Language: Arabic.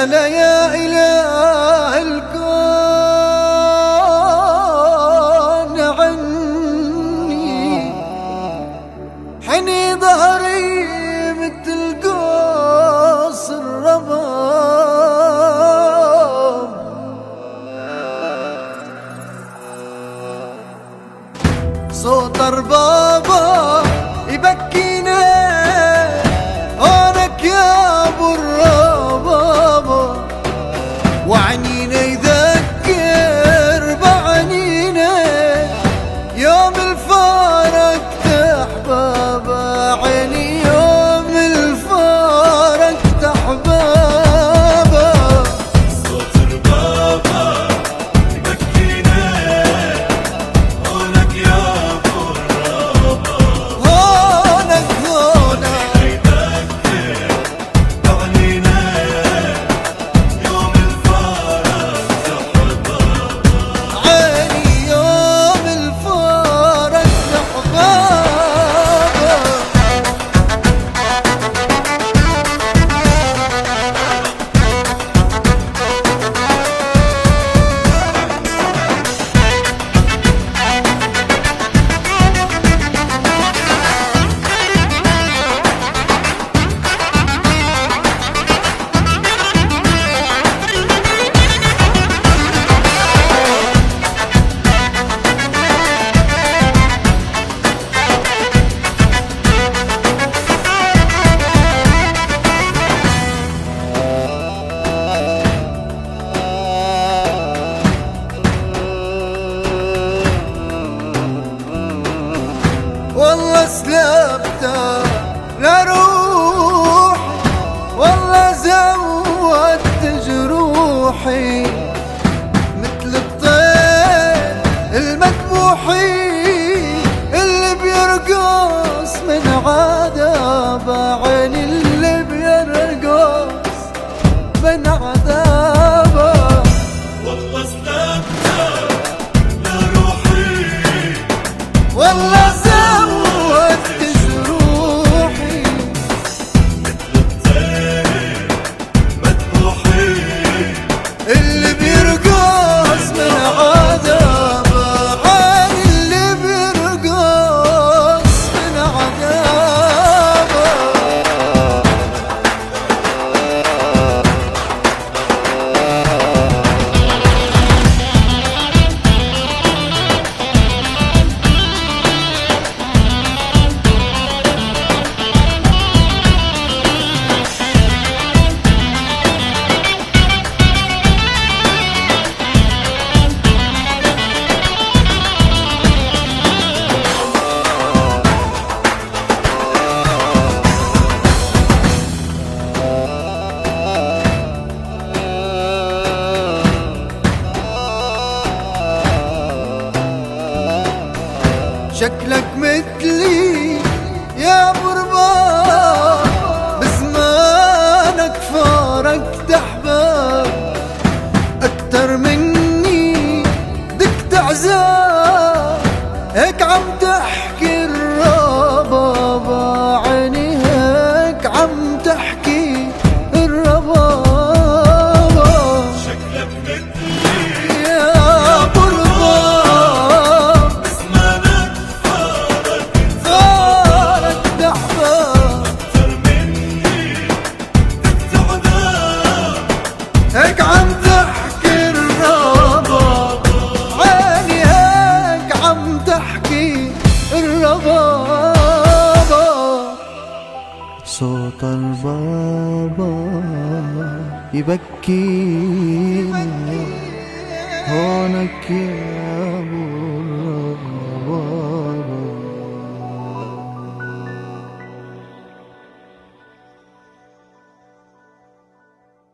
اسأل يا إله الكون عني، حني ظهري مثل قوس الرباب، صوت ربابه يبكينا هونك يا ابو الربابه، وعنينا يذكر بعنينا يوم الفارق احبابه، عيني يوم الفارق احبابه، صوت ربابه يبكينا هونك يا ابو الربابه، هونك والله سلبته لروحي، والله زودت جروحي مثل الطير المذبوحي اللي بيرقص من عذابه، عيني اللي بيرقص من عذابه، والله سلبته لروحي، والله زودت جروحي مثل الطير مذبوحي اللي بيرقص من عذابه، عين اللي بيرقص من عذابه، شكلك مثلي يا ابو رباب، بزمانك فارقت احباب، اكتر مني دكت عذاب، هيك عم تحكي الربابة، عيني هيك عم تحكي الربابة، شكلك مثلي يا ابو رباب، فارقت احباب، أكثر مني دكت عذاب، هيك عم تحكي الربابة، عيني هيك عم تحكي الربابة، صوت البابا يبكيني هونك يا